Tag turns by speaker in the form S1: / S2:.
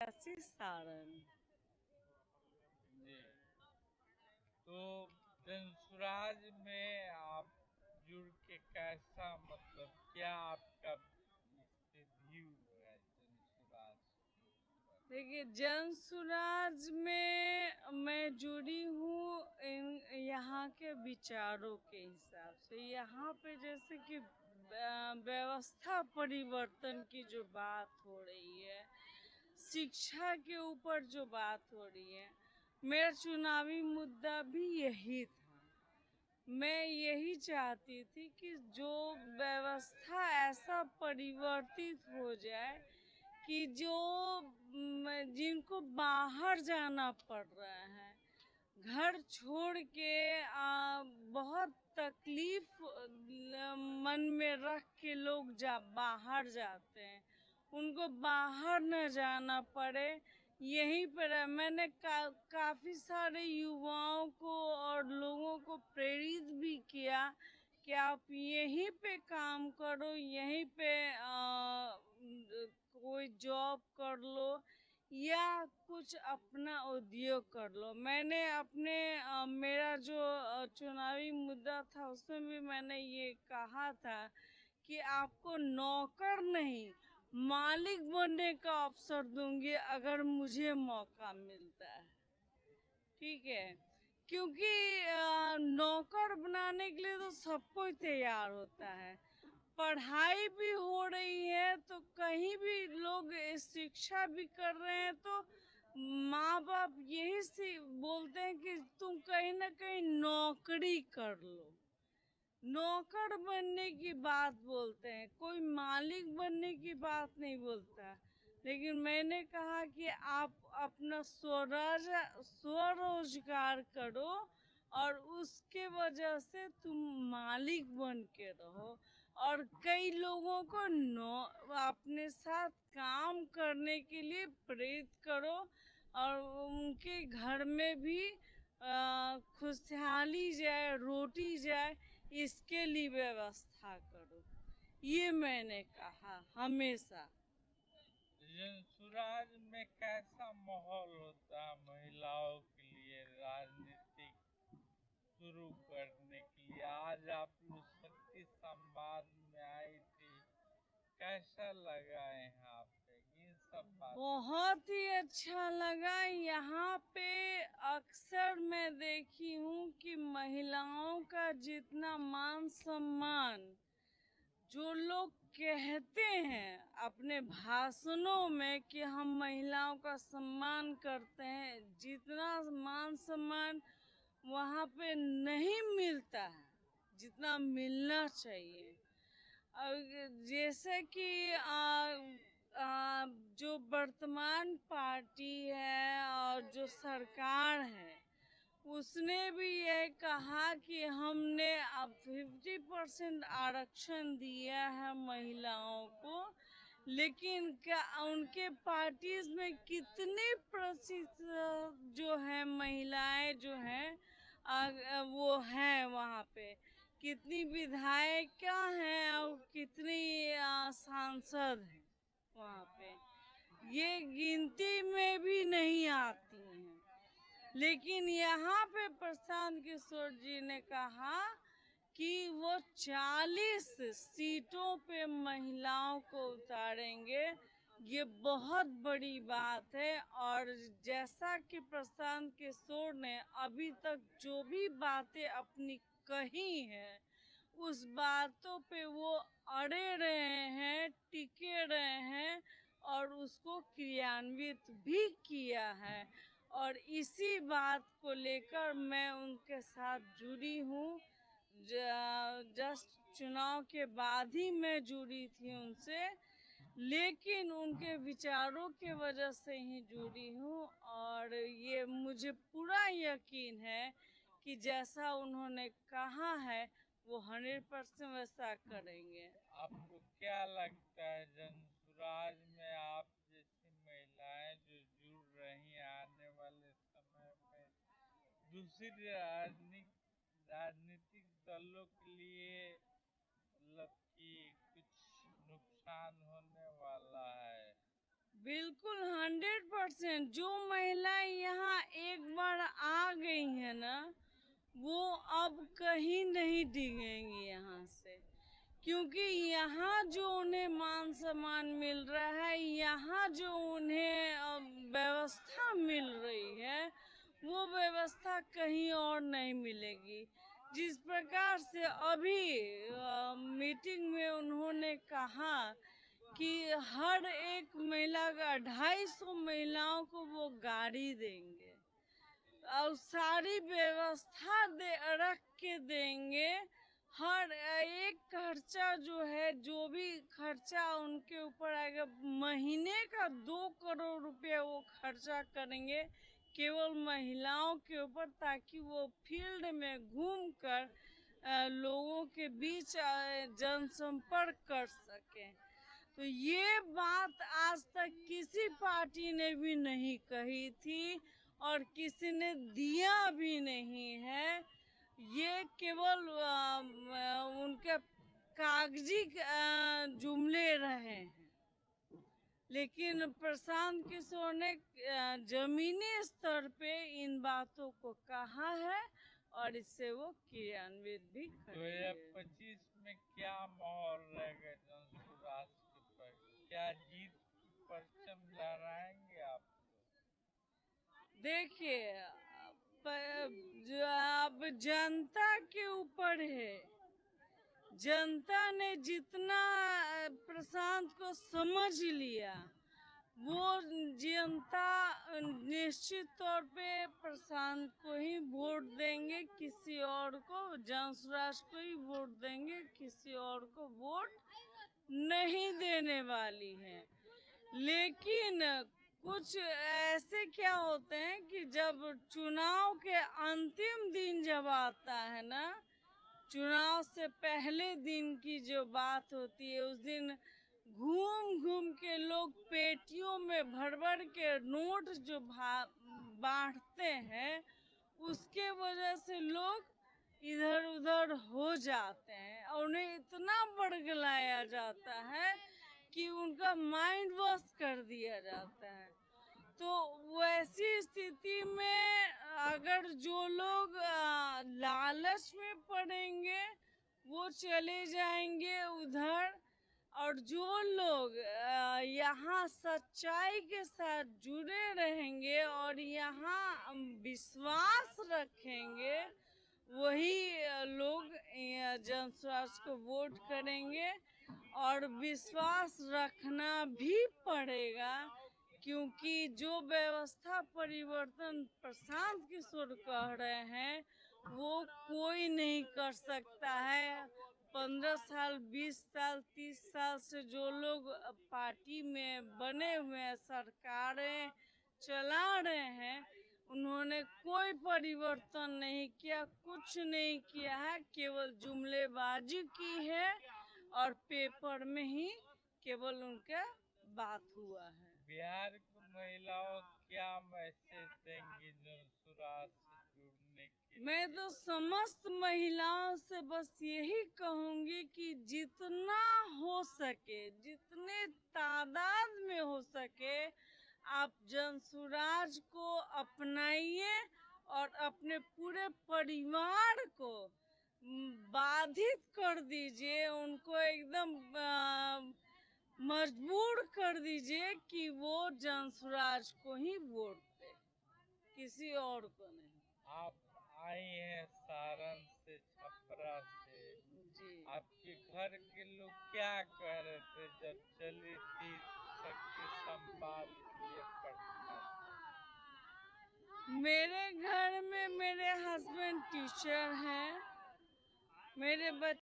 S1: ऐसी सारण।
S2: जी। तो जनसुराज में आप जुड़ के कैसा, मतलब क्या आपका इससे व्यू है जनसुराज के ऊपर?
S1: देखिए, जनसुराज में मैं जुड़ी हूँ इन यहाँ के विचारों के हिसाब से। यहाँ पे जैसे कि व्यवस्था परिवर्तन की जो बात हो रही है, शिक्षा के ऊपर जो बात हो रही है, मेरा चुनावी मुद्दा भी यही था। मैं यही चाहती थी कि जो व्यवस्था ऐसा परिवर्तित हो जाए कि जो जिनको बाहर जाना पड़ रहा है, घर छोड़ के बहुत तकलीफ मन में रख के लोग बाहर जाते हैं, उनको बाहर न जाना पड़े। यहीं पर मैंने काफी सारे युवाओं को और लोगों को प्रेरित भी किया कि आप यहीं पे काम करो, यहीं पे कोई जॉब कर लो या कुछ अपना उद्योग कर लो। मैंने अपने मेरा जो चुनावी मुद्दा था उसमें भी मैंने ये कहा था कि आपको नौकर नहीं, मालिक बनने का अवसर दूंगी अगर मुझे मौका मिलता है। ठीक है, क्योंकि नौकर बनाने के लिए तो सब कोई तैयार होता है। पढ़ाई भी हो रही है तो कहीं भी लोग शिक्षा भी कर रहे हैं, तो माँ बाप यही बोलते हैं कि तुम कहीं ना कहीं नौकरी कर लो। नौकर बनने की बात बोलते हैं, कोई मालिक बनने की बात नहीं बोलता। लेकिन मैंने कहा कि आप अपना स्वरोजगार करो और उसके वजह से तुम मालिक बन के रहो, और कई लोगों को अपने साथ काम करने के लिए प्रेरित करो, और उनके घर में भी खुशहाली जाए, रोटी जाए, इसके लिए व्यवस्था करो। ये मैंने कहा हमेशा।
S2: जनसुराज में कैसा माहौल होता है महिलाओं के लिए राजनीतिक शुरू करने के लिए? आज आप लोग शक्ति संवाद में आई थी, कैसा लगा यहाँ पे इन सब बातों?
S1: बहुत ही अच्छा लगा। यहाँ पे अक्सर मैं देखी हूँ कि महिलाओं का जितना मान सम्मान जो लोग कहते हैं अपने भाषणों में कि हम महिलाओं का सम्मान करते हैं, जितना मान सम्मान वहाँ पे नहीं मिलता है जितना मिलना चाहिए। और जैसे कि जो वर्तमान पार्टी है और जो सरकार है, उसने भी ये कहा कि हमने अब 50% आरक्षण दिया है महिलाओं को, लेकिन क्या उनके पार्टीज में कितने प्रतिशत जो है महिलाएं जो हैं वो हैं वहाँ पे, कितनी विधायिका हैं और कितनी सांसद हैं वहाँ पे, ये गिनती में भी नहीं आती हैं। लेकिन यहाँ पे प्रशांत किशोर जी ने कहा कि वो 40 सीटों पे महिलाओं को उतारेंगे। ये बहुत बड़ी बात है। और जैसा कि प्रशांत किशोर ने अभी तक जो भी बातें अपनी कही हैं, उस बातों पे वो अड़े रहे हैं, टिके रहे हैं और उसको क्रियान्वित भी किया है। और इसी बात को लेकर मैं उनके साथ जुड़ी हूँ। जस्ट चुनाव के बाद ही मैं जुड़ी थी उनसे, लेकिन उनके विचारों के वजह से ही जुड़ी हूँ। और ये मुझे पूरा यकीन है कि जैसा उन्होंने कहा है वो 100% वैसा करेंगे।
S2: आपको क्या लगता है जनसुराज में आप जैसी महिलाएं जो जुड़ रही हैं, आने वाले समय में दूसरी राजनीतिक दलों के लिए मतलब कि कुछ नुकसान होने वाला है?
S1: बिल्कुल 100% 50% जो महिलाएं यहाँ एक बार आ गई है ना, वो अब कहीं नहीं डिगेंगी यहाँ से, क्योंकि यहाँ जो उन्हें मान सम्मान मिल रहा है, यहाँ जो उन्हें व्यवस्था मिल रही है, वो व्यवस्था कहीं और नहीं मिलेगी। जिस प्रकार से अभी मीटिंग में उन्होंने कहा कि हर एक महिला का 250 महिलाओं को वो गाड़ी देंगे और सारी व्यवस्था रख के देंगे। हर एक खर्चा जो है, जो भी खर्चा उनके ऊपर आएगा, महीने का 2 करोड़ रुपया वो खर्चा करेंगे केवल महिलाओं के ऊपर, ताकि वो फील्ड में घूमकर लोगों के बीच जनसंपर्क कर सकें। तो ये बात आज तक किसी पार्टी ने भी नहीं कही थी और किसी ने दिया भी नहीं है। ये केवल उनके कागजी जुमले रहे हैं, लेकिन प्रशांत किशोर ने जमीनी स्तर पे इन बातों को कहा है और इससे वो क्रियान्वित भी करेंगे।
S2: 2025 में क्या माहौल रहेगा जनसुराज के पर? क्या जीत की परचम लहराएंगे आप?
S1: देखिए, जो अब जनता के ऊपर है। जनता ने जितना प्रशांत को समझ लिया, वो जनता निश्चित तौर पे प्रशांत को ही वोट देंगे, किसी और को, जनसुराज को ही वोट देंगे, किसी और को वोट नहीं देने वाली है। लेकिन कुछ ऐसे क्या होते हैं कि जब चुनाव के अंतिम दिन जब आता है ना, चुनाव से पहले दिन की जो बात होती है, उस दिन घूम घूम के लोग पेटियों में भर भर के नोट जो बांटते हैं, उसके वजह से लोग इधर उधर हो जाते हैं और उन्हें इतना बड़गलाया जाता है कि उनका माइंड वॉश कर दिया जाता है। तो वैसी स्थिति में अगर जो लोग लालच में पड़ेंगे वो चले जाएंगे उधर, और जो लोग यहाँ सच्चाई के साथ जुड़े रहेंगे और यहाँ विश्वास रखेंगे, वही लोग जनसुराज को वोट करेंगे। और विश्वास रखना भी पड़ेगा, क्योंकि जो व्यवस्था परिवर्तन प्रशांत किशोर कह रहे हैं, वो कोई नहीं कर सकता है। 15 साल, 20 साल, 30 साल से जो लोग पार्टी में बने हुए हैं, सरकारें चला रहे हैं, उन्होंने कोई परिवर्तन नहीं किया, कुछ नहीं किया है, केवल जुमलेबाजी की है और पेपर में ही केवल उनका बात हुआ है।
S2: बिहार की महिलाओं क्या मैसेज देंगी जनसुराज से जुड़ने के?
S1: मैं तो समस्त महिलाओं से बस यही कहूंगी कि जितना हो सके, जितने तादाद में हो सके, आप जनसुराज को अपनाइए और अपने पूरे परिवार को बाधित कर दीजिए, उनको एकदम मजबूर कर दीजिए कि वो जनसुराज को ही वोट दे, किसी और को नहीं।
S2: आप आई हैं सारण से, छपरा से
S1: जी।
S2: आपके घर के लोग क्या कह रहे थे जब चली थी शक्ति संवाद के लिए पटना?
S1: मेरे घर में मेरे हस्बैंड टीचर हैं, मेरे बच्चे